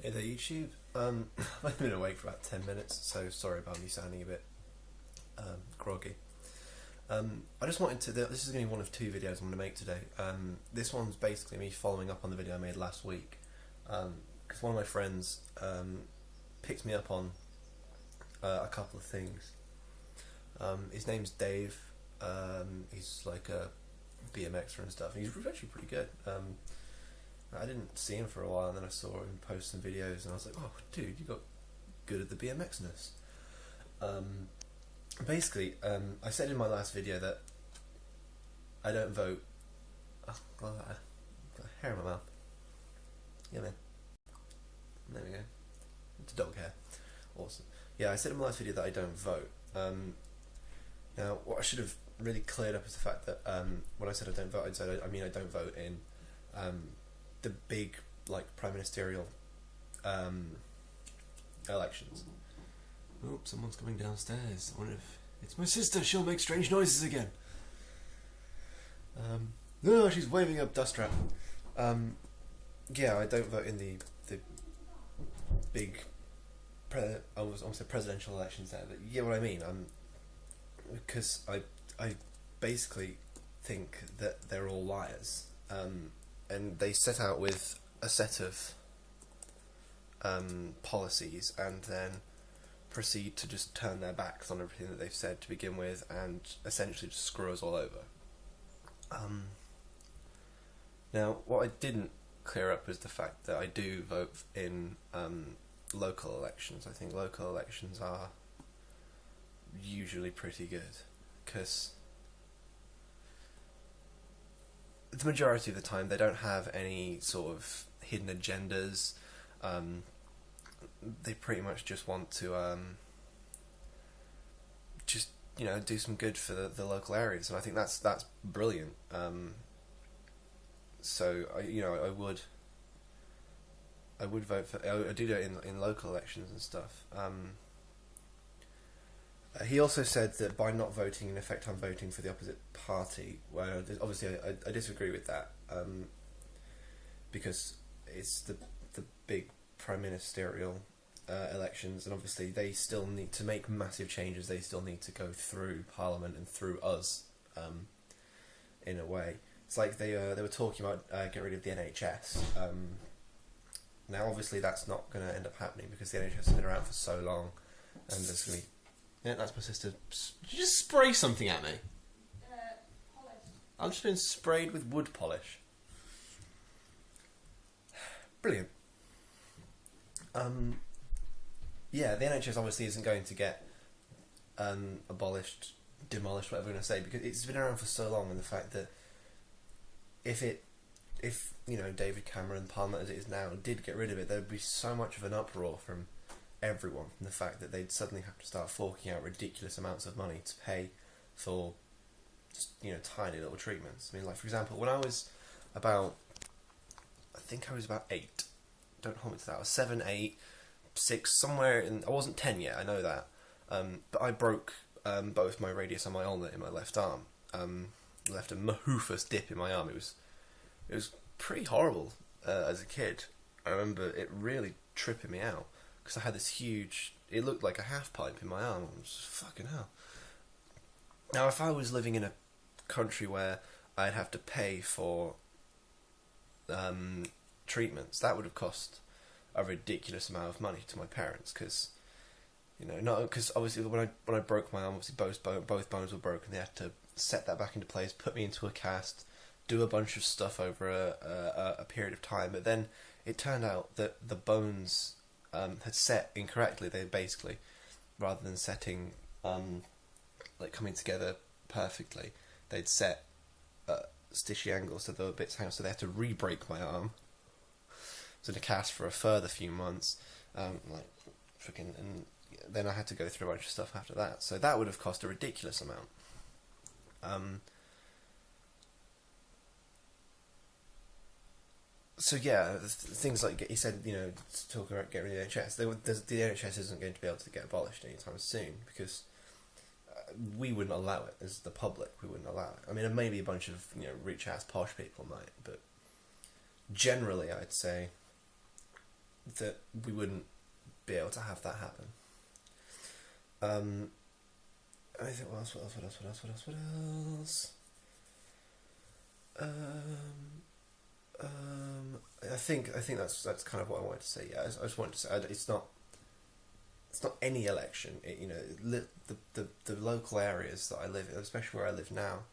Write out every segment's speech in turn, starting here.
Hey there, YouTube. I've been awake for about 10 minutes, so sorry about me sounding a bit groggy. I just wanted to. This is going to be one of two videos I'm going to make today. This one's basically me following up on the video I made last week, because one of my friends picked me up on a couple of things. His name's Dave. He's like a BMXer and stuff. And he's actually pretty good. I didn't see him for a while, and then I saw him post some videos, and I was like, "Oh, dude, you got good at the BMXness." Basically, I said in my last video that I don't vote. Oh, well, I got hair in my mouth. Yeah, man. There we go. It's dog hair. Awesome. Yeah, I said in my last video that I don't vote. Now, what I should have really cleared up is the fact that when I said I don't vote, I mean I don't vote in the big, like, prime ministerial elections. Oh, someone's coming downstairs. I wonder if it's my sister. She'll make strange noises again. No, she's waving up dust trap. Yeah, I don't vote in the big, I almost said presidential elections there, but you get what I mean. Because I basically think that they're all liars. And they set out with a set of policies and then proceed to just turn their backs on everything that they've said to begin with and essentially just screw us all over. Now, what I didn't clear up was the fact that I do vote in local elections. I think local elections are usually pretty good, because the majority of the time they don't have any sort of hidden agendas. They pretty much just want to just do some good for the local areas, and I think that's brilliant. So I would vote for. I do it in local elections and stuff. He also said that by not voting, in effect, I'm voting for the opposite party. Well, obviously, I disagree with that, because it's the big prime ministerial elections, and obviously they still need to make massive changes. They still need to go through Parliament and through us, in a way. It's like they were talking about getting rid of the NHS. Now, obviously, that's not going to end up happening because the NHS has been around for so long, and there's going to be. Yeah, that's my sister. Did you just spray something at me? Polish. I've just been sprayed with wood polish. Brilliant. Yeah, the NHS obviously isn't going to get abolished, demolished, whatever we're going to say, because it's been around for so long, and the fact that if David Cameron, Parliament as it is now, did get rid of it, there would be so much of an uproar from everyone, from the fact that they'd suddenly have to start forking out ridiculous amounts of money to pay for just tiny little treatments. I mean, like, for example, when I was about, I think I was about 8, don't hold me to that, I was 7, 8, 6, somewhere in, I wasn't 10 yet, I know that, but I broke both my radius and my ulnar in my left arm. Left a mahoofus dip in my arm. It was pretty horrible as a kid. I remember it really tripping me out, because I had this huge, it looked like a half pipe in my arm. I was just, fucking hell. Now, if I was living in a country where I'd have to pay for treatments, that would have cost a ridiculous amount of money to my parents, because because obviously when I broke my arm, obviously both bones were broken. They had to set that back into place, put me into a cast, do a bunch of stuff over a period of time. But then it turned out that the bones had set incorrectly. They basically, rather than setting like coming together perfectly, they'd set stitchy angles, so there were bits hanging. So they had to re-break my arm. I was in a cast for a further few months, and then I had to go through a bunch of stuff after that. So that would have cost a ridiculous amount. So yeah, things like he said, talk about getting rid of the NHS. The NHS isn't going to be able to get abolished anytime soon, because we wouldn't allow it as the public. We wouldn't allow it. I mean, maybe a bunch of rich ass posh people might, but generally, I'd say that we wouldn't be able to have that happen. I think what else? I think that's kind of what I wanted to say. Yeah, I just wanted to say it's not any election. The local areas that I live in, especially where I live now,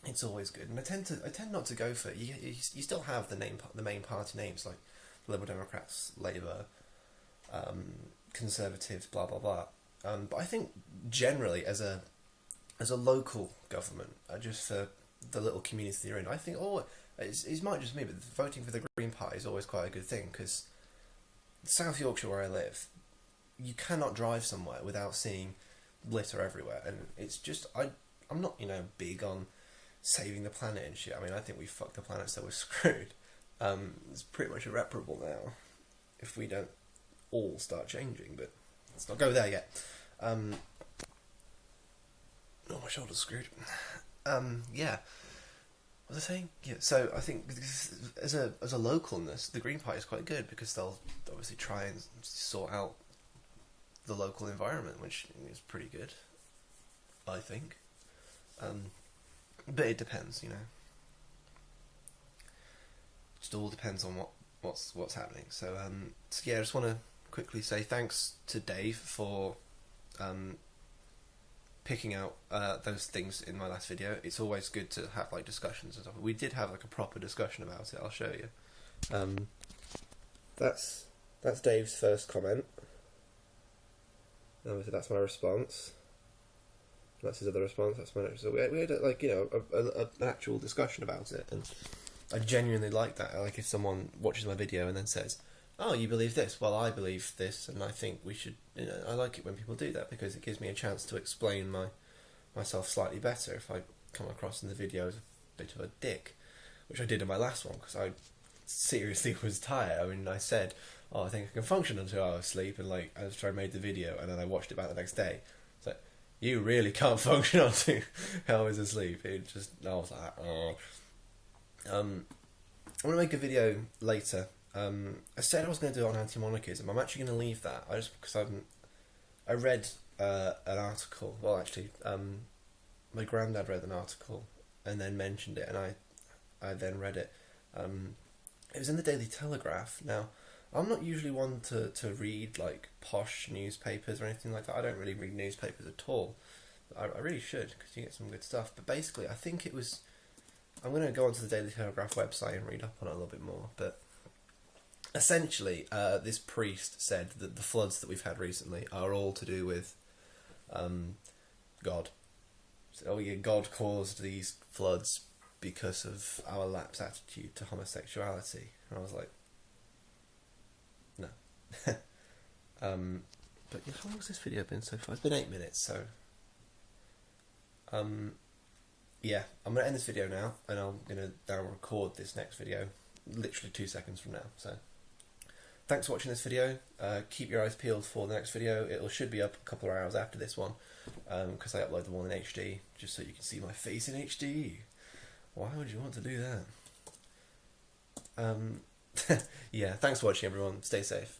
it's always good. And I tend not to go for you still have the main party names like Liberal Democrats, Labour, Conservatives, blah blah blah. But I think generally as a local government, just for the little community you're in, I think it might just me, but voting for the Green Party is always quite a good thing, because South Yorkshire, where I live, you cannot drive somewhere without seeing litter everywhere, and it's just I'm not big on saving the planet and shit. I mean, I think we fucked the planet, so we're screwed. It's pretty much irreparable now if we don't all start changing, but let's not go there yet. Oh, my shoulder's screwed. Yeah. What was I saying? Yeah, so I think as a localness, the Green Party is quite good, because they'll obviously try and sort out the local environment, which is pretty good, I think. But it depends, Just all depends on what's happening. So yeah, I just want to quickly say thanks to Dave for picking out those things in my last video. It's always good to have discussions and stuff. We did have a proper discussion about it. I'll show you. That's Dave's first comment. Obviously, that's my response. That's his other response. That's my next. So we had an actual discussion about it, and I genuinely like that. I like if someone watches my video and then says, "Oh, you believe this? Well, I believe this, and I think we should." I like it when people do that, because it gives me a chance to explain myself slightly better if I come across in the video as a bit of a dick, which I did in my last one, because I seriously was tired. I mean, I said, "Oh, I think I can function on 2 hours sleep," and after I made the video and then I watched it back the next day, it's like, you really can't function on 2 hours of sleep. I was like, oh. I'm going to make a video later. I said I was going to do it on anti-monarchism. I'm actually going to leave that. Because I read an article. Well, actually, my granddad read an article and then mentioned it, and I then read it. It was in the Daily Telegraph. Now, I'm not usually one to read posh newspapers or anything like that. I don't really read newspapers at all. I really should, because you get some good stuff. But basically, I think it was. I'm going to go onto the Daily Telegraph website and read up on it a little bit more. But essentially, this priest said that the floods that we've had recently are all to do with God. So, oh yeah, God caused these floods because of our lapse attitude to homosexuality. And I was like, no. But yeah, how long has this video been so far? It's been 8 minutes, so yeah, I'm going to end this video now, and I'm going to now record this next video literally 2 seconds from now. So thanks for watching this video. Keep your eyes peeled for the next video. It should be up a couple of hours after this one, because I upload them all in HD, just so you can see my face in HD. Why would you want to do that? Yeah, thanks for watching, everyone. Stay safe.